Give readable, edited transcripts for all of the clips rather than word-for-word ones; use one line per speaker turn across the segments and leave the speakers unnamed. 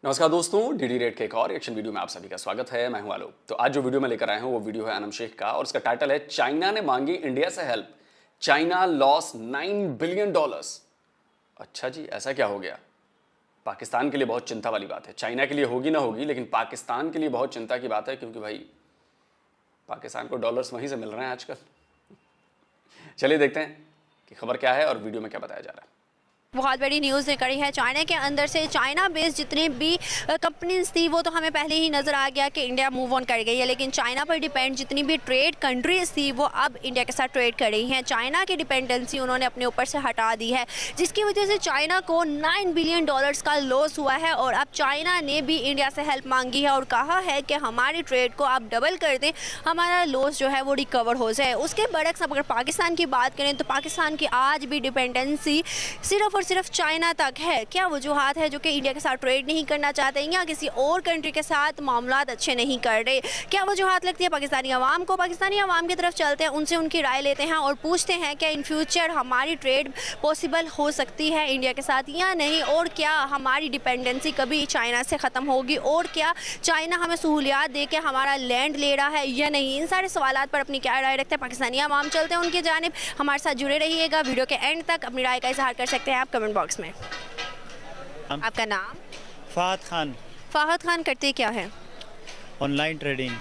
नमस्कार दोस्तों, DD red के एक और रिएक्शन वीडियो में आप सभी का स्वागत है। मैं हूं आलोक। तो आज जो वीडियो मैं लेकर आया हूं वो वीडियो है अनम शेख का और उसका टाइटल है चाइना ने मांगी इंडिया से हेल्प, चाइना लॉस $9 बिलियन। अच्छा जी, ऐसा क्या हो गया? पाकिस्तान के लिए बहुत चिंता वाली बात है। चाइना के लिए होगी ना होगी, लेकिन पाकिस्तान के लिए बहुत चिंता की बात है, क्योंकि भाई पाकिस्तान को डॉलर्स वहीं से मिल रहे हैं आजकल। चलिए देखते हैं कि खबर क्या है और वीडियो में क्या बताया जा रहा है।
बहुत बड़ी न्यूज़ निकली है। चाइना के अंदर से चाइना बेस्ड जितनी भी कंपनीज थी वो तो हमें पहले ही नज़र आ गया कि इंडिया मूव ऑन कर गई है, लेकिन चाइना पर डिपेंड जितनी भी ट्रेड कंट्रीज थी वो अब इंडिया के साथ ट्रेड कर रही हैं। चाइना की डिपेंडेंसी उन्होंने अपने ऊपर से हटा दी है, जिसकी वजह से चाइना को $9 बिलियन का लॉस हुआ है। और अब चाइना ने भी इंडिया से हेल्प मांगी है और कहा है कि हमारी ट्रेड को आप डबल कर दें, हमारा लॉस जो है वो रिकवर हो जाए। उसके बरक्स अगर पाकिस्तान की बात करें तो पाकिस्तान की आज भी डिपेंडेंसी सिर्फ चाइना तक है। क्या वजूहात है जो कि इंडिया के साथ ट्रेड नहीं करना चाहते या किसी और कंट्री के साथ मामलात अच्छे नहीं कर रहे? क्या वजूहात लगती है पाकिस्तानी अवाम को? पाकिस्तानी अवाम की तरफ चलते हैं, उनसे उनकी राय लेते हैं और पूछते हैं कि इन फ्यूचर हमारी ट्रेड पॉसिबल हो सकती है इंडिया के साथ या नहीं, और क्या हमारी डिपेंडेंसी कभी चाइना से ख़त्म होगी, और क्या चाइना हमें सहूलियात दे के हमारा लैंड ले रहा है या नहीं। इन सारे सवालात पर अपनी क्या राय रखते हैं पाकिस्तानी अवाम? चलते हैं उनकी जानिब। हमारे साथ जुड़े रहिएगा, वीडियो के एंड तक अपनी राय का इजहार कर सकते हैं आप कमेंट बॉक्स में। आपका नाम?
फहद खान।
फहद खान, करते क्या है?
Online trading.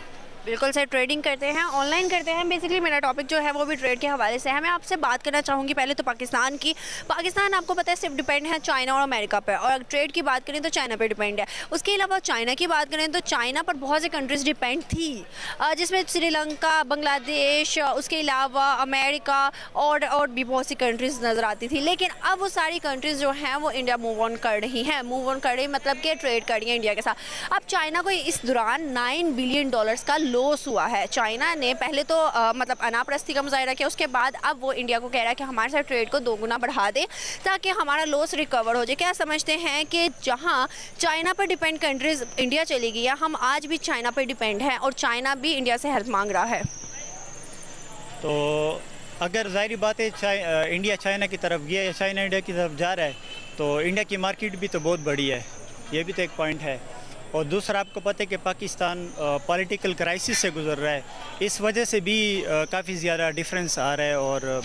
बिल्कुल सर, ट्रेडिंग करते हैं, ऑनलाइन करते हैं। बेसिकली मेरा टॉपिक जो है वो भी ट्रेड के हवाले से है। मैं आपसे बात करना चाहूँगी पहले तो पाकिस्तान की। पाकिस्तान आपको पता है सिर्फ डिपेंड है चाइना और अमेरिका पर, और अगर ट्रेड की बात करें तो चाइना पर डिपेंड है। उसके अलावा चाइना की बात करें तो चाइना पर बहुत सी कंट्रीज़ डिपेंड थी, जिसमें श्रीलंका, बांग्लादेश, उसके अलावा अमेरिका और भी बहुत सी कंट्रीज़ नज़र आती थी। लेकिन अब वो सारी कंट्रीज़ जो हैं वो इंडिया मूव ऑन कर रही हैं। मूव ऑन कर रही मतलब कि ट्रेड कर रही हैं इंडिया के साथ। अब चाइना को इस दौरान $9 बिलियन का लॉस हुआ है। चाइना ने पहले तो मतलब अनापरस्ती का मुजाहरा किया, उसके बाद अब वो इंडिया को कह रहा है कि हमारे साथ ट्रेड को 2 गुना बढ़ा दें ताकि हमारा लॉस रिकवर हो जाए। क्या समझते हैं कि जहां चाइना पर डिपेंड कंट्रीज इंडिया चली गई है, हम आज भी चाइना पर डिपेंड हैं और चाइना भी इंडिया से हेल्प मांग रहा है?
तो अगर ज़ाहिर बात है इंडिया चाइना की तरफ गया या चाइना इंडिया की तरफ जा रहा है तो इंडिया की मार्केट भी तो बहुत बड़ी है, ये भी तो एक पॉइंट है। और दूसरा आपको पता है कि पाकिस्तान पॉलिटिकल क्राइसिस से गुजर रहा है, इस वजह से भी काफ़ी ज़्यादा डिफरेंस आ रहा है और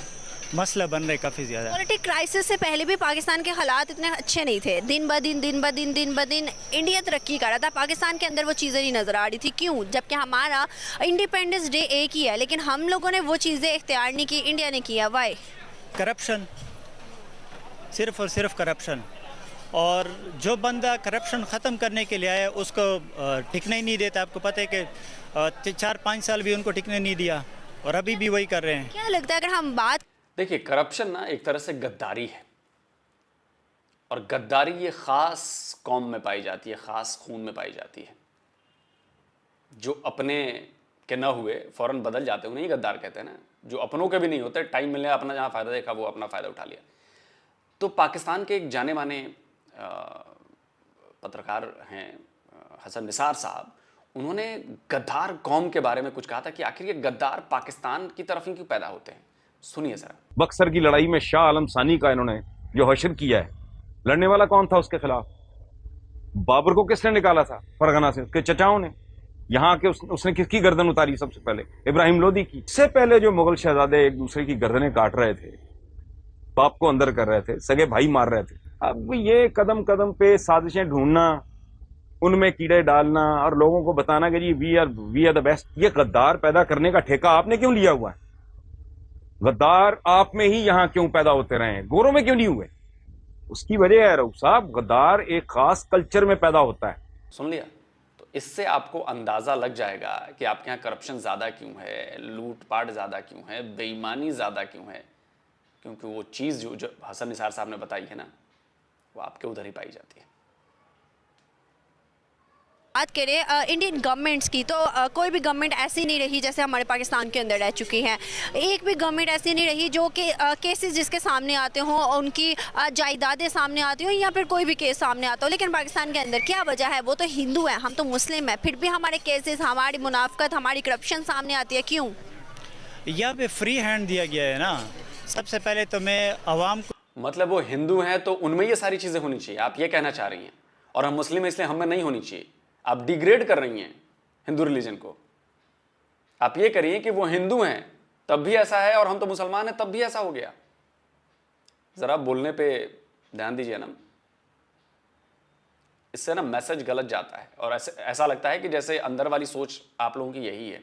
मसला बन रहा है काफ़ी ज़्यादा।
पॉलिटिकल क्राइसिस से पहले भी पाकिस्तान के हालात इतने अच्छे नहीं थे। दिन ब दिन इंडिया तरक्की कर रहा था, पाकिस्तान के अंदर वो चीज़ें नहीं नज़र आ रही थी। क्यों? जबकि हमारा इंडिपेंडेंस डे एक ही है, लेकिन हम लोगों ने वो चीज़ें इख्तियार नहीं की, इंडिया ने किया। वाई?
करप्शन, सिर्फ और सिर्फ करप्शन। और जो बंदा करप्शन ख़त्म करने के लिए आया उसको टिकने ही नहीं देता। आपको पता है कि 4-5 साल भी उनको टिकने नहीं दिया और अभी भी वही कर रहे हैं।
क्या लगता है अगर हम बात
देखिए, करप्शन ना एक तरह से गद्दारी है, और गद्दारी ये खास कौम में पाई जाती है, खास खून में पाई जाती है। जो अपने के ना हुए फौरन बदल जाते हैं उन्हें ही गद्दार कहते हैं ना। जो अपनों के भी नहीं होते, टाइम मिलने अपना जहाँ फ़ायदा देखा वो अपना फ़ायदा उठा लिया। तो पाकिस्तान के एक जाने माने पत्रकार हैं हसन निसार साहब, उन्होंने गद्दार कौम के बारे में कुछ कहा था कि आखिर ये गद्दार पाकिस्तान की तरफ ही क्यों पैदा होते हैं। सुनिए जरा।
बक्सर की लड़ाई में शाह आलम सानी का इन्होंने जो हशर किया है, लड़ने वाला कौन था उसके खिलाफ? बाबर को किसने निकाला था फरगना से? उसके चचाओं ने। यहाँ के उसने किसकी गर्दन उतारी सबसे पहले? इब्राहिम लोदी की। इससे पहले जो मुगल शहजादे एक दूसरे की गर्दनें काट रहे थे, बाप को अंदर कर रहे थे, सगे भाई मार रहे थे, अब ये कदम कदम पे साजिशें ढूंढना, उनमें कीड़े डालना और लोगों को बताना कि जी वी आर द बेस्ट, ये गद्दार पैदा करने का ठेका आपने क्यों लिया हुआ है? गद्दार आप में ही यहां क्यों पैदा होते रहे हैं, गोरों में क्यों नहीं हुए? उसकी वजह है रऊफ साहब, गद्दार एक खास कल्चर में पैदा होता है।
सुन लिया? तो इससे आपको अंदाजा लग जाएगा कि आपके यहाँ करप्शन ज्यादा क्यों है, लूटपाट ज्यादा क्यों है, बेईमानी ज्यादा क्यों है। क्योंकि वो चीज़ जो हसन निसार साहब ने बताई है ना, वो आपके उधर ही पाई जाती है।
बात करें इंडियन गवर्नमेंट्स की तो कोई भी गवर्नमेंट ऐसी नहीं रही जैसे हमारे पाकिस्तान के अंदर रह चुकी हैं। एक भी गवर्नमेंट ऐसी नहीं रही जो कि केसेस जिसके सामने आते हों, उनकी जायदादें सामने आती हों या फिर कोई भी केस सामने आता हो। लेकिन पाकिस्तान के अंदर क्या वजह है? वो तो हिंदू हैं, हम तो मुस्लिम हैं, फिर भी हमारे केसेस, हमारी मुनाफकत, हमारी करप्शन सामने आती है। क्यों?
यहाँ पे फ्री हैंड दिया गया है ना। सबसे पहले तो मैं अवाम को,
मतलब वो हिंदू हैं तो उनमें ये सारी चीज़ें होनी चाहिए, आप ये कहना चाह रही हैं। और हम मुस्लिम हैं इसलिए हमें नहीं होनी चाहिए। आप डिग्रेड कर रही हैं हिंदू रिलीजन को। आप ये करिए कि वो हिंदू हैं तब भी ऐसा है और हम तो मुसलमान हैं तब भी ऐसा हो गया। जरा बोलने पे ध्यान दीजिए ना, इससे ना मैसेज गलत जाता है और ऐसा लगता है कि जैसे अंदर वाली सोच आप लोगों की यही है।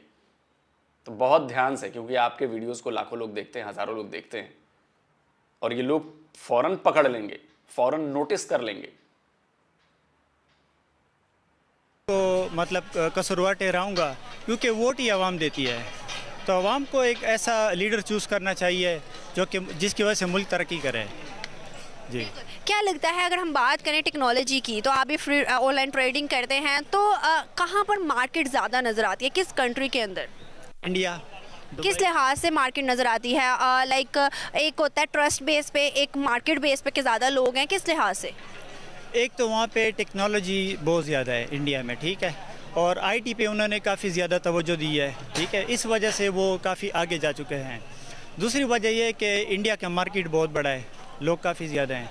तो बहुत ध्यान से, क्योंकि आपके वीडियोस को लाखों लोग देखते हैं, हजारों लोग देखते हैं और ये लोग फौरन पकड़ लेंगे, फौरन नोटिस कर लेंगे।
तो मतलब कसूरवार ठहराऊंगा क्योंकि वोट ही आवाम देती है। तो आवाम को एक ऐसा लीडर चूज़ करना चाहिए जो कि जिसकी वजह से मुल्क तरक्की करे। जी,
क्या लगता है अगर हम बात करें टेक्नोलॉजी की, तो आप भी फ्री ऑनलाइन ट्रेडिंग करते हैं, तो कहाँ पर मार्केट ज़्यादा नज़र आती है, किस कंट्री के अंदर?
इंडिया।
किस लिहाज से मार्केट नज़र आती है? लाइक एक होता है ट्रस्ट बेस पे, एक मार्केट बेस पे, के ज़्यादा लोग हैं, किस लिहाज से?
एक तो वहाँ पे टेक्नोलॉजी बहुत ज़्यादा है इंडिया में, ठीक है, और आईटी पे उन्होंने काफ़ी ज़्यादा तवज्जो दी है, ठीक है, इस वजह से वो काफ़ी आगे जा चुके हैं। दूसरी वजह यह है कि इंडिया का मार्केट बहुत बड़ा है, लोग काफ़ी ज़्यादा हैं।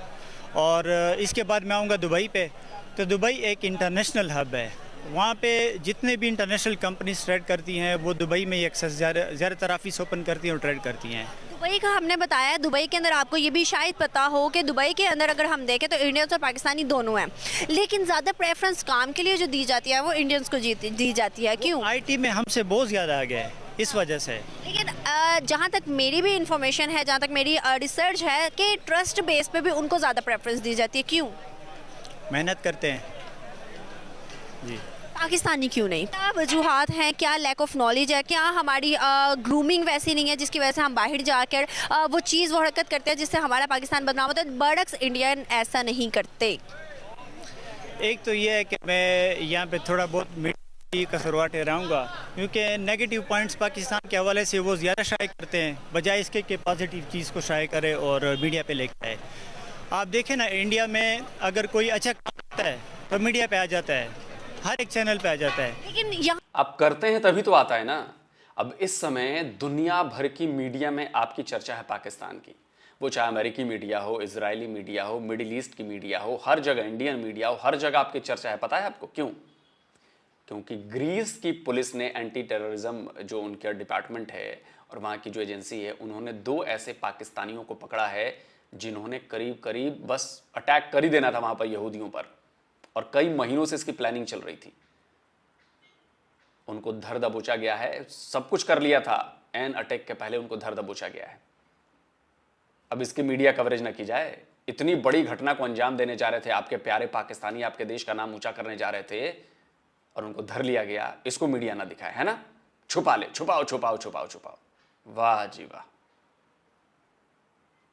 और इसके बाद मैं आऊँगा दुबई पे। तो दुबई एक इंटरनेशनल हब है, वहाँ पे जितने भी इंटरनेशनल कंपनीज ट्रेड करती हैं वो दुबई में ही एक्सेस ज़्यादातर ऑफिस ओपन करती हैं और ट्रेड करती हैं।
दुबई का हमने बताया, दुबई के अंदर आपको ये भी शायद पता हो कि दुबई के अंदर अगर हम देखें तो इंडियंस और पाकिस्तानी दोनों हैं, लेकिन ज़्यादा प्रेफरेंस काम के लिए जो दी जाती है वो इंडियंस को दी जाती है। क्यों?
आईटी में हमसे बहुत ज़्यादा आगे है, इस वजह से।
लेकिन जहाँ तक मेरी भी इंफॉर्मेशन है, जहाँ तक मेरी रिसर्च है कि ट्रस्ट बेस पे भी उनको ज़्यादा प्रेफरेंस दी जाती है। क्यों?
मेहनत करते हैं जी।
पाकिस्तानी क्यों नहीं? क्या वजूहात हैं? क्या लैक ऑफ नॉलेज है? क्या हमारी ग्रूमिंग वैसी नहीं है जिसकी वजह से हम बाहर जाकर वो चीज़ वो हरकत करते हैं जिससे हमारा पाकिस्तान बदनाम होता है? बरअक्स इंडियन ऐसा नहीं करते।
एक तो ये है कि मैं यहाँ पे थोड़ा बहुत मीडिया कसूरवार ठहराऊँगा क्योंकि नेगेटिव पॉइंट्स पाकिस्तान के हवाले से वो ज़्यादा शाये करते हैं बजाय इसके कि पॉजिटिव चीज़ को शाये करे और मीडिया पे लेकर आए। आप देखें ना, इंडिया में अगर कोई अच्छा काम करता है तो मीडिया पे आ जाता है, हर एक चैनल पे आ जाता है।
लेकिन यहाँ
आप करते हैं तभी तो आता है ना। अब इस समय दुनिया भर की मीडिया में आपकी चर्चा है पाकिस्तान की, वो चाहे अमेरिकी मीडिया हो, इजरायली मीडिया हो, मिडिल ईस्ट की मीडिया हो, हर जगह इंडियन मीडिया हो, हर जगह आपकी चर्चा है। पता है आपको क्यों? क्योंकि ग्रीस की पुलिस ने, एंटी टेररिज्म जो उनका डिपार्टमेंट है और वहाँ की जो एजेंसी है, उन्होंने 2 ऐसे पाकिस्तानियों को पकड़ा है जिन्होंने करीब करीब बस अटैक कर ही देना था वहाँ पर यहूदियों पर, और कई महीनों से इसकी प्लानिंग चल रही थी। उनको धर दबोचा गया है, सब कुछ कर लिया था, एन अटैक के पहले उनको धर दबोचा गया है। अब इसकी मीडिया कवरेज ना की जाए? इतनी बड़ी घटना को अंजाम देने जा रहे थे आपके प्यारे पाकिस्तानी, आपके देश का नाम ऊंचा करने जा रहे थे और उनको धर लिया गया, इसको मीडिया ना दिखाए, है ना? छुपा ले, छुपाओ छुपाओ छुपाओ छुपाओ। वाह जी वाह।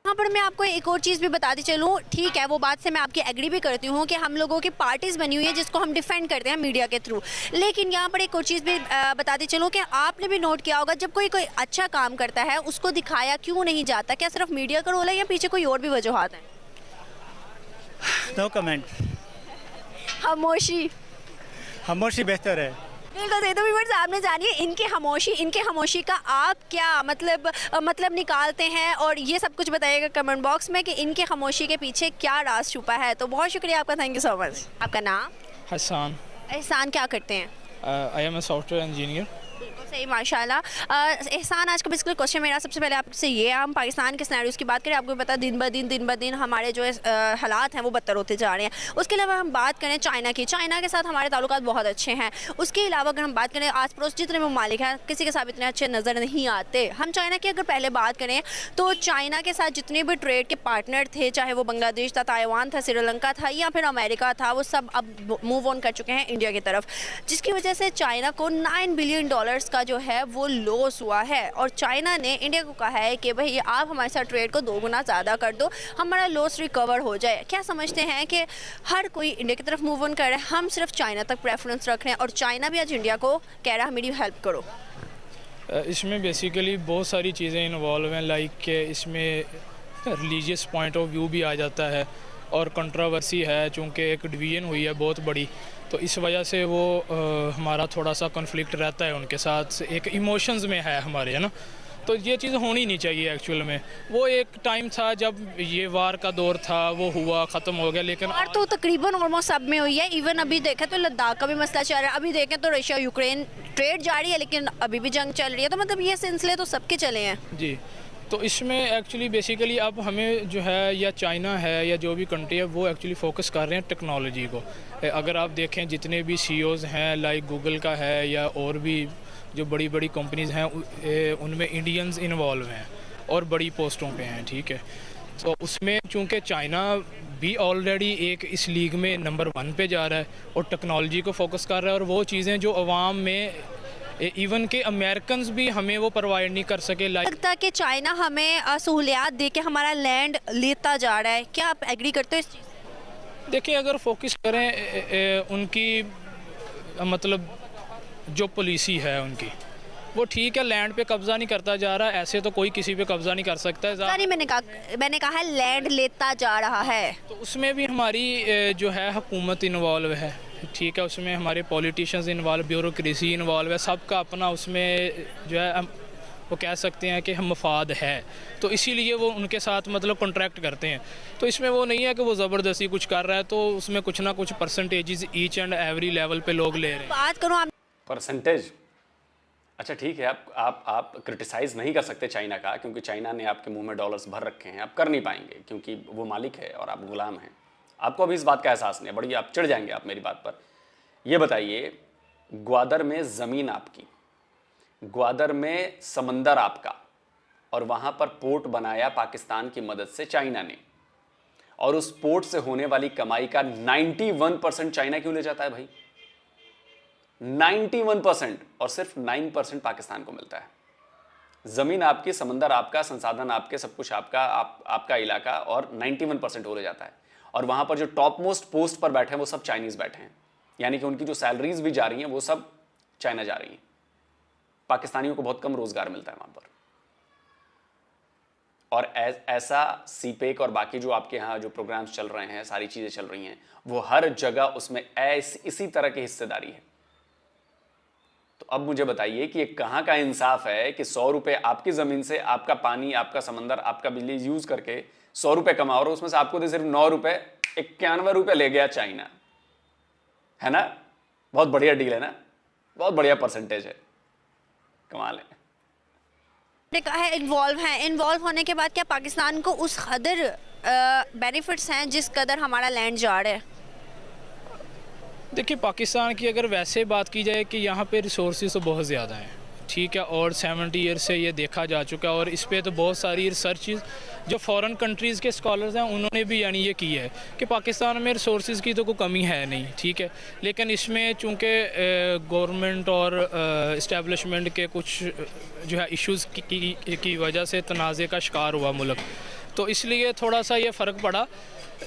यहाँ पर मैं आपको एक और चीज़ भी बताती चलूँ, ठीक है, वो बात से मैं आपकी एग्री भी करती हूँ कि हम लोगों की पार्टीज बनी हुई है जिसको हम डिफेंड करते हैं मीडिया के थ्रू, लेकिन यहाँ पर एक और चीज़ भी बताती चलूँ कि आपने भी नोट किया होगा, जब कोई अच्छा काम करता है उसको दिखाया क्यों नहीं जाता? क्या सिर्फ मीडिया का रोल है या पीछे कोई और भी वजूहात हैं?
No comment. खामोशी बेहतर है।
बिल्कुल दे दो व्यूअर्स, आपने जानिए इनके खामोशी का आप क्या मतलब निकालते हैं, और ये सब कुछ बताइएगा कमेंट बॉक्स में कि इनके खामोशी के पीछे क्या राज छुपा है। तो बहुत शुक्रिया आपका, थैंक यू सो मच। आपका नाम?
हसन।
एहसान, क्या करते हैं?
I am a software engineer.
बिल्कुल सही, माशाल्लाह। एहसान, आज का बेसिकली क्वेश्चन मेरा सबसे पहले आपसे ये है, हम पाकिस्तान के सिनेरियोस की बात करें, आपको पता है दिन ब दिन हमारे जो हालात हैं वो बदतर होते जा रहे हैं। उसके अलावा हम बात करें चाइना की, चाइना के साथ हमारे ताल्लुकात बहुत अच्छे हैं। उसके अलावा अगर हम बात करें आस पड़ोस जितने ममालिक हैं, किसी के साथ इतने अच्छे नज़र नहीं आते। हम चाइना की अगर पहले बात करें तो चाइना के साथ जितने भी ट्रेड के पार्टनर थे, चाहे वो बांग्लादेश था, ताइवान था, श्रीलंका था या फिर अमेरिका था, वो सब अब मूव ऑन कर चुके हैं इंडिया की तरफ, जिसकी वजह से चाइना को $9 बिलियन का जो है वो लॉस हुआ है। और चाइना ने इंडिया को कहा है कि भाई आप हमारे साथ ट्रेड को 2 गुना ज़्यादा कर दो, हमारा लॉस रिकवर हो जाए। क्या समझते हैं कि हर कोई इंडिया की तरफ मूव ऑन कर रहा है, हम सिर्फ चाइना तक प्रेफरेंस रख रहे हैं और चाइना भी आज इंडिया को कह रहा है मेरी हेल्प करो?
इसमें बेसिकली बहुत सारी चीज़ें इन्वॉल्व हैं, लाइक कि इसमें रिलीजियस पॉइंट ऑफ व्यू भी आ जाता है और कंट्रोवर्सी है, चूँकि एक डिवीजन हुई है बहुत बड़ी, तो इस वजह से वो हमारा थोड़ा सा कॉन्फ्लिक्ट रहता है उनके साथ, एक इमोशंस में है हमारे, है ना। तो ये चीज़ होनी नहीं चाहिए एक्चुअल में। वो एक टाइम था जब ये वार का दौर था, वो हुआ, ख़त्म हो गया, लेकिन
और तो तकरीबन ऑलमोस्ट सब में हुई है। इवन अभी देखें तो लद्दाख का भी मसला चल रहा है, अभी देखें तो रशिया यूक्रेन ट्रेड जारी है, लेकिन अभी भी जंग चल रही है। तो मतलब ये सिलसिले तो सबके चले हैं
जी। तो इसमें एक्चुअली बेसिकली अब हमें जो है, या चाइना है या जो भी कंट्री है, वो एक्चुअली फोकस कर रहे हैं टेक्नोलॉजी को। अगर आप देखें जितने भी सीईओज़ हैं, लाइक गूगल का है या और भी जो बड़ी बड़ी कंपनीज़ हैं, उनमें इंडियंस इन्वॉल्व हैं और बड़ी पोस्टों पे हैं, ठीक है। तो उसमें चूँकि चाइना भी ऑलरेडी एक इस लीग में नंबर 1 पे जा रहा है और टेक्नोलॉजी को फोकस कर रहा है, और वो चीज़ें जो अवाम में इवन के अमेरिकन्स भी हमें वो प्रोवाइड नहीं कर सके।
लगता है कि चाइना हमें सहूलियात दे के हमारा लैंड लेता जा रहा है, क्या आप एग्री करते हो इस चीज़ से?
देखिए, अगर फोकस करें उनकी मतलब जो पॉलिसी है उनकी, वो ठीक है, लैंड पे कब्जा नहीं करता जा रहा है, ऐसे तो कोई किसी पे कब्जा नहीं कर सकता है।
नहीं, मैंने कहा है लैंड लेता जा रहा है,
तो उसमें भी हमारी जो है हुकूमत इन्वॉल्व है, ठीक है, उसमें हमारे पॉलिटिशियंस इन्वॉल्व, ब्यूरोक्रेसी इन्वॉल्व है, सबका अपना उसमें जो है वो कह सकते हैं कि हम मफाद है, तो इसीलिए वो उनके साथ मतलब कॉन्ट्रैक्ट करते हैं। तो इसमें वो नहीं है कि वो ज़बरदस्ती कुछ कर रहा है, तो उसमें कुछ ना कुछ percentages each and every level पे लोग ले रहे हैं।
बात करूँ आप
परसेंटेज, अच्छा ठीक है, आप क्रिटिसाइज़ नहीं कर सकते चाइना का, क्योंकि चाइना ने आपके मुंह में डॉलर्स भर रखे हैं, आप कर नहीं पाएंगे क्योंकि वो मालिक है और आप गुलाम हैं। आपको अभी इस बात का एहसास नहीं है, बड़ी आप चिढ़ जाएंगे आप मेरी बात पर। ये बताइए, ग्वादर में ज़मीन आपकी, ग्वादर में समंदर आपका, और वहाँ पर पोर्ट बनाया पाकिस्तान की मदद से चाइना ने, और उस पोर्ट से होने वाली कमाई का 91% चाइना क्यों ले जाता है भाई? 91%, और सिर्फ 9% पाकिस्तान को मिलता है। ज़मीन आपकी, समंदर आपका, संसाधन आपके, सब कुछ आपका, आपका इलाका, और 91% हो ले जाता है। और वहाँ पर जो टॉप मोस्ट पोस्ट पर बैठे हैं वो सब चाइनीज़ बैठे हैं, यानी कि उनकी जो सैलरीज भी जा रही हैं वो सब चाइना जा रही हैं। पाकिस्तानियों को बहुत कम रोजगार मिलता है वहाँ पर। और ऐसा सीपेक और बाकी जो आपके यहाँ जो प्रोग्राम्स चल रहे हैं, सारी चीज़ें चल रही हैं, वो हर जगह उसमें इसी तरह की हिस्सेदारी है। तो अब मुझे बताइए कि ये कहाँ का इंसाफ है कि 100 रुपये आपकी ज़मीन से, आपका पानी, आपका समंदर, आपका बिजली यूज़ करके 100 रुपये कमाओ, और उसमें से आपको तो सिर्फ 9 रुपये 91 रुपये ले गया चाइना, है ना? बहुत बढ़िया डील है ना, बहुत बढ़िया परसेंटेज है, कमाल है।
ने कहा है इन्वॉल्व होने के बाद क्या पाकिस्तान को उस कदर बेनिफिट्स हैं जिस कदर हमारा लैंड जा रहा है?
देखिए, पाकिस्तान की अगर वैसे बात की जाए कि यहाँ पे रिसोर्सेज तो बहुत ज़्यादा हैं, ठीक है, और 70 ईयर से ये देखा जा चुका है, और इस पे तो बहुत सारी रिसर्चेस जो फॉरेन कंट्रीज़ के स्कॉलर्स हैं उन्होंने भी यानी ये की है कि पाकिस्तान में रिसोर्सेज की तो कोई कमी है नहीं, ठीक है, लेकिन इसमें चूँकि गवर्नमेंट और इस्टेब्लिशमेंट के कुछ जो है इश्यूज़ की वजह से तनाज़े का शिकार हुआ मुल्क, तो इसलिए थोड़ा सा ये फ़र्क पड़ा।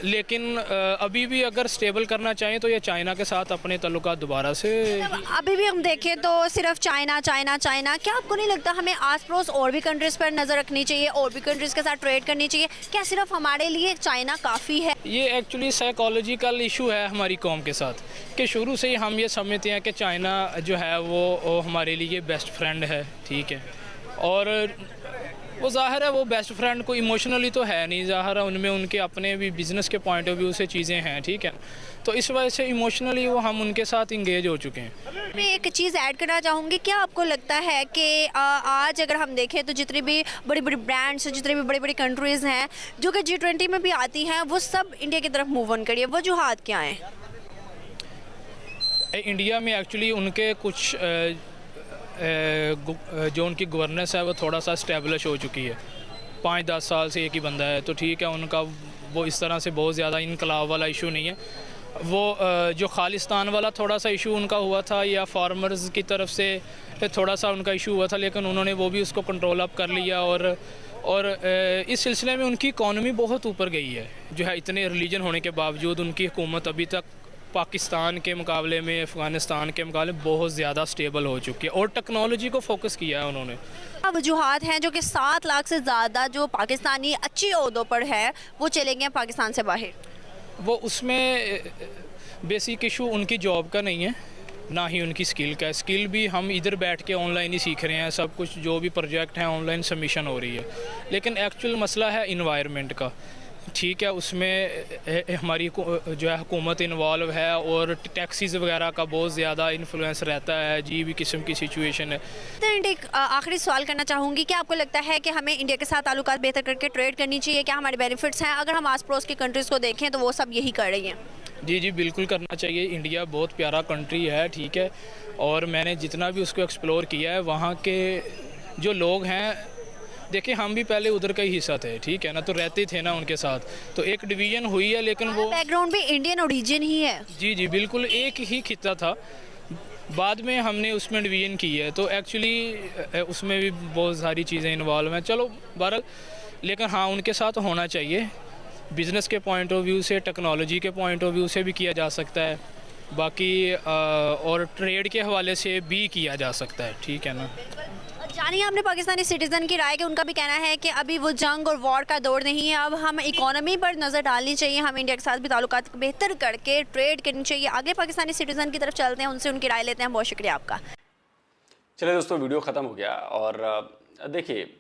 लेकिन अभी भी अगर स्टेबल करना चाहें तो ये चाइना के साथ अपने तल्लुकात दोबारा से,
अभी भी हम देखें तो सिर्फ चाइना, क्या आपको नहीं लगता हमें आस पड़ोस और भी कंट्रीज़ पर नज़र रखनी चाहिए, और भी कंट्रीज़ के साथ ट्रेड करनी चाहिए? क्या सिर्फ हमारे लिए चाइना काफ़ी है? ये
एक्चुअली साइकोलॉजिकल इशू है हमारी कौम के साथ कि शुरू से ही हम ये समझते हैं कि चाइना जो है वो हमारे लिए बेस्ट फ्रेंड है, ठीक है, और वो ज़ाहिर है वो बेस्ट फ्रेंड को इमोशनली तो है नहीं, ज़ाहिर है उनमें उनके अपने भी बिज़नेस के पॉइंट ऑफ व्यू से चीज़ें हैं, ठीक है, तो इस वजह से इमोशनली वो हम उनके साथ इंगेज हो चुके हैं।
मैं एक चीज़ ऐड करना चाहूँगी, क्या आपको लगता है कि आज अगर हम देखें तो जितनी भी बड़ी बड़ी ब्रांड्स, जितनी भी बड़ी बड़ी कंट्रीज़ हैं जो कि G20 में भी आती हैं, वो सब इंडिया की तरफ मूव ऑन करी है, वजूहात क्या हैं?
इंडिया में एक्चुअली उनके कुछ जो उनकी गवर्नेंस है वो थोड़ा सा इस्टेब्लिश हो चुकी है, 5-10 साल से एक ही बंदा है, तो ठीक है, उनका वो इस तरह से बहुत ज़्यादा इनकलाब वाला इशू नहीं है। वो जो खालिस्तान वाला थोड़ा सा इशू उनका हुआ था, या फार्मर्स की तरफ से थोड़ा सा उनका इशू हुआ था, लेकिन उन्होंने वो भी उसको कंट्रोल अप कर लिया, और इस सिलसिले में उनकी इकॉनमी बहुत ऊपर गई है, जो है इतने रिलीजन होने के बावजूद उनकी हुकूमत अभी तक पाकिस्तान के मुकाबले में, अफ़गानिस्तान के मुकाबले बहुत ज़्यादा स्टेबल हो चुकी है, और टेक्नोलॉजी को फोकस किया है उन्होंने।
वजूहात हैं जो कि 7 लाख से ज़्यादा जो पाकिस्तानी अच्छी ओहदों पर है वो चले गए पाकिस्तान से बाहर।
वो उसमें बेसिक इशू उनकी जॉब का नहीं है, ना ही उनकी स्किल का है। स्किल भी हम इधर बैठ के ऑनलाइन ही सीख रहे हैं, सब कुछ जो भी प्रोजेक्ट हैं ऑनलाइन सबमिशन हो रही है, लेकिन एक्चुअल मसला है इन्वायरमेंट का। ठीक है, उसमें हमारी जो है हुकूमत इन्वॉल्व है और टैक्सीज वगैरह का बहुत ज़्यादा इन्फ्लुएंस रहता है, जी भी किस्म की सिचुएशन है।
तो एक आखिरी सवाल करना चाहूँगी कि आपको लगता है कि हमें इंडिया के साथ ताल्लुकात बेहतर करके ट्रेड करनी चाहिए? क्या हमारे बेनिफिट्स हैं? अगर हम आस पड़ोस की कंट्रीज़ को देखें तो वो सब यही कर रही हैं।
जी जी बिल्कुल करना चाहिए। इंडिया बहुत प्यारा कंट्री है, ठीक है, और मैंने जितना भी उसको एक्सप्लोर किया है, वहाँ के जो लोग हैं, देखिए हम भी पहले उधर का ही हिस्सा थे, ठीक है ना, तो रहते थे ना उनके साथ, तो एक डिवीज़न हुई है, लेकिन वो
बैकग्राउंड भी इंडियन ओरिजिन ही है।
जी जी बिल्कुल एक ही खिता था, बाद में हमने उसमें डिवीज़न की है, तो एक्चुअली उसमें भी बहुत सारी चीज़ें इन्वॉल्व हैं। चलो बहरहाल, लेकिन हाँ उनके साथ होना चाहिए। बिज़नेस के पॉइंट ऑफ व्यू से, टेक्नोलॉजी के पॉइंट ऑफ व्यू से भी किया जा सकता है, बाकी और ट्रेड के हवाले से भी किया जा सकता है, ठीक है ना।
जानिए आपने पाकिस्तानी सिटीज़न की राय कि उनका भी कहना है कि अभी वो जंग और वॉर का दौर नहीं है, अब हम इकोनॉमी पर नज़र डालनी चाहिए, हम इंडिया के साथ भी ताल्लुकात बेहतर करके ट्रेड करनी चाहिए। आगे पाकिस्तानी सिटीज़न की तरफ चलते हैं, उनसे उनकी राय लेते हैं। बहुत शुक्रिया आपका।
चलिए दोस्तों, वीडियो ख़त्म हो गया। और देखिए,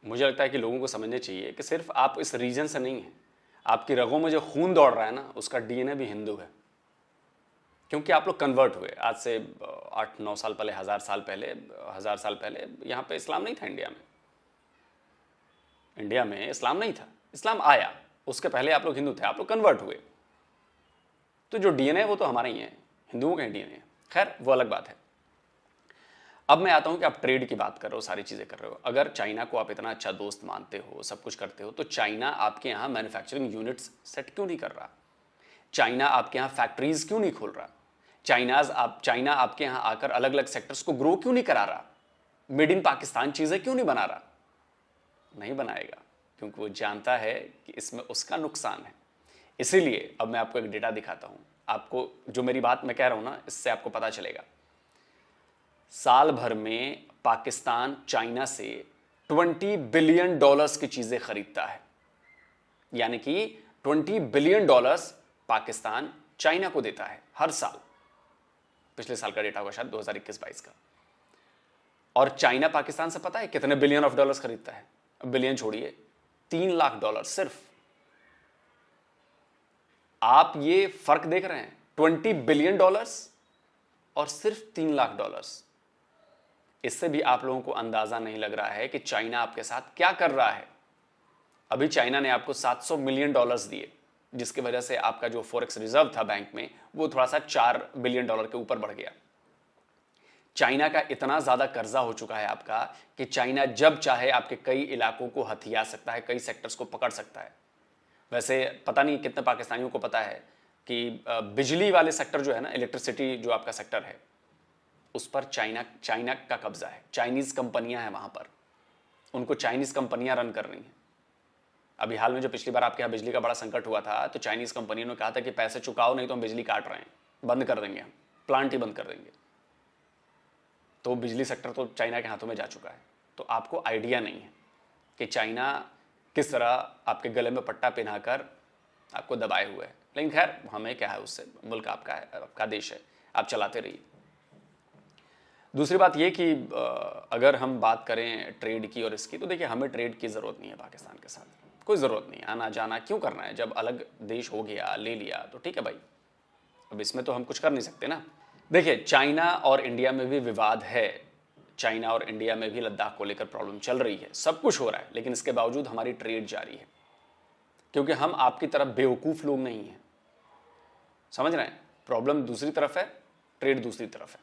मुझे लगता है कि लोगों को समझना चाहिए कि सिर्फ आप इस रीजन से नहीं हैं, आपकी रगों में जो खून दौड़ रहा है ना, उसका डीएनए भी हिंदू है, क्योंकि आप लोग कन्वर्ट हुए। आज से 8-9 साल पहले, 1000 साल पहले यहाँ पे इस्लाम नहीं था। इंडिया में इस्लाम नहीं था, इस्लाम आया, उसके पहले आप लोग हिंदू थे, आप लोग कन्वर्ट हुए। तो जो डीएनए वो तो हमारा ही है, हिंदुओं का डीएनए है। खैर, वो अलग बात है। अब मैं आता हूं कि आप ट्रेड की बात कर रहे हो, सारी चीज़ें कर रहे हो। अगर चाइना को आप इतना अच्छा दोस्त मानते हो, सब कुछ करते हो, तो चाइना आपके यहाँ मैन्युफैक्चरिंग यूनिट्स सेट क्यों नहीं कर रहा? चाइना आपके यहाँ फैक्ट्रीज क्यों नहीं खोल रहा? चाइना आपके यहाँ आकर अलग अलग सेक्टर्स को ग्रो क्यों नहीं करा रहा? मेड इन पाकिस्तान चीज़ें क्यों नहीं बना रहा? नहीं बनाएगा, क्योंकि वो जानता है कि इसमें उसका नुकसान है। इसीलिए अब मैं आपको एक डेटा दिखाता हूँ, आपको जो मेरी बात मैं कह रहा हूँ ना, इससे आपको पता चलेगा। साल भर में पाकिस्तान चाइना से $20 बिलियन की चीजें खरीदता है, यानी कि $20 बिलियन पाकिस्तान चाइना को देता है हर साल। पिछले साल का डेटा होगा शायद 2021-22 का। और चाइना पाकिस्तान से पता है कितने $बिलियन खरीदता है? बिलियन छोड़िए, $3 लाख सिर्फ। आप ये फर्क देख रहे हैं, $20 बिलियन और सिर्फ $3 लाख। इससे भी आप लोगों को अंदाजा नहीं लग रहा है कि चाइना आपके साथ क्या कर रहा है। अभी चाइना ने आपको $700 मिलियन दिए, जिसकी वजह से आपका जो फॉरेक्स रिजर्व था बैंक में, वो थोड़ा सा $4 बिलियन के ऊपर बढ़ गया। चाइना का इतना ज्यादा कर्जा हो चुका है आपका कि चाइना जब चाहे आपके कई इलाकों को हथिया सकता है, कई सेक्टर्स को पकड़ सकता है। वैसे पता नहीं कितने पाकिस्तानियों को पता है कि बिजली वाले सेक्टर जो है ना, इलेक्ट्रिसिटी जो आपका सेक्टर है, उस पर चाइना का कब्जा है। चाइनीज कंपनियां हैं वहां पर, उनको चाइनीज कंपनियां रन कर रही हैं। अभी हाल में जो पिछली बार आपके यहाँ बिजली का बड़ा संकट हुआ था, तो चाइनीज कंपनियों ने कहा था कि पैसे चुकाओ नहीं तो हम बिजली काट रहे हैं, बंद कर देंगे, हम प्लांट ही बंद कर देंगे। तो बिजली सेक्टर तो चाइना के हाथों में जा चुका है। तो आपको आइडिया नहीं है कि चाइना किस तरह आपके गले में पट्टा पहनाकर आपको दबाए हुए है। लेकिन खैर, हमें क्या है उससे, मुल्क आपका है, आपका देश है, आप चलाते रहिए। दूसरी बात ये कि अगर हम बात करें ट्रेड की और इसकी, तो देखिए हमें ट्रेड की ज़रूरत नहीं है पाकिस्तान के साथ, कोई ज़रूरत नहीं। आना जाना क्यों करना है? जब अलग देश हो गया, ले लिया, तो ठीक है भाई, अब इसमें तो हम कुछ कर नहीं सकते ना। देखिए, चाइना और इंडिया में भी विवाद है, चाइना और इंडिया में भी लद्दाख को लेकर प्रॉब्लम चल रही है, सब कुछ हो रहा है, लेकिन इसके बावजूद हमारी ट्रेड जारी है, क्योंकि हम आपकी तरफ बेवकूफ़ लोग नहीं हैं। समझ रहे हैं? प्रॉब्लम दूसरी तरफ है, ट्रेड दूसरी तरफ है,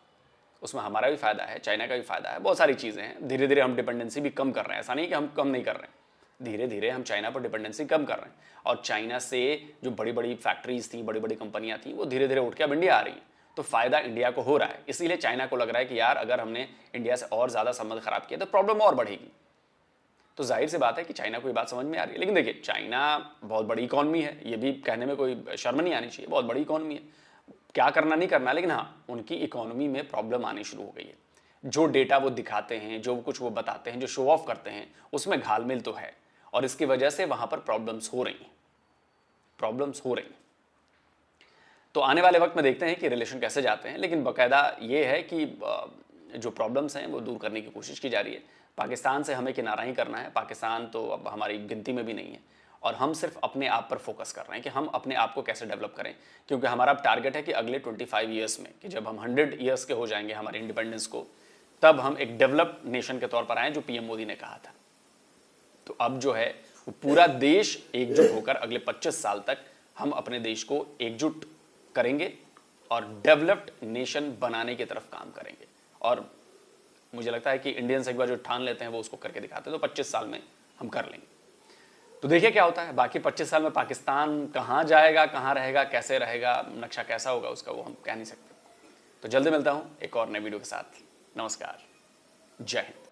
उसमें हमारा भी फ़ायदा है, चाइना का भी फ़ायदा है, बहुत सारी चीज़ें हैं। धीरे धीरे हम डिपेंडेंसी भी कम कर रहे हैं, ऐसा नहीं कि हम कम नहीं कर रहे हैं, धीरे धीरे हम चाइना पर डिपेंडेंसी कम कर रहे हैं। और चाइना से जो बड़ी बड़ी फैक्ट्रीज थी, बड़ी बड़ी कंपनियां थी, वो धीरे धीरे उठ के अब इंडिया आ रही हैं, तो फ़ायदा इंडिया को हो रहा है। इसीलिए चाइना को लग रहा है कि यार अगर हमने इंडिया से और ज़्यादा संबंध खराब किया तो प्रॉब्लम और बढ़ेगी। तो जाहिर सी बात है कि चाइना को ये बात समझ में आ रही है। लेकिन देखिए, चाइना बहुत बड़ी इकॉनमी है, ये भी कहने में कोई शर्म नहीं आनी चाहिए, बहुत बड़ी इकॉनमी है, क्या करना नहीं करना, लेकिन हाँ, उनकी इकॉनमी में प्रॉब्लम आनी शुरू हो गई है। जो डेटा वो दिखाते हैं, जो कुछ वो बताते हैं, जो शो ऑफ करते हैं, उसमें घालमेल तो है, और इसकी वजह से वहां पर प्रॉब्लम्स हो रही हैं। तो आने वाले वक्त में देखते हैं कि रिलेशन कैसे जाते हैं, लेकिन बाकायदा ये है कि जो प्रॉब्लम्स हैं वो दूर करने की कोशिश की जा रही है। पाकिस्तान से हमें किनारा ही करना है, पाकिस्तान तो अब हमारी गिनती में भी नहीं है, और हम सिर्फ अपने आप पर फोकस कर रहे हैं कि हम अपने आप को कैसे डेवलप करें, क्योंकि हमारा अब टारगेट है कि अगले 25 ईयर्स में, कि जब हम 100 ईयर्स के हो जाएंगे हमारे इंडिपेंडेंस को, तब हम एक डेवलप्ड नेशन के तौर पर आए, जो पीएम मोदी ने कहा था। तो अब जो है वो पूरा देश एकजुट होकर अगले 25 साल तक हम अपने देश को एकजुट करेंगे और डेवलप्ड नेशन बनाने की तरफ काम करेंगे। और मुझे लगता है कि इंडियंस एक बार जो ठान लेते हैं वो उसको करके दिखाते हैं, तो 25 साल में हम कर लेंगे। तो देखिए क्या होता है। बाकी 25 साल में पाकिस्तान कहाँ जाएगा, कहाँ रहेगा, कैसे रहेगा, नक्शा कैसा होगा उसका, वो हम कह नहीं सकते। तो जल्दी मिलता हूँ एक और नए वीडियो के साथ। नमस्कार, जय हिंद।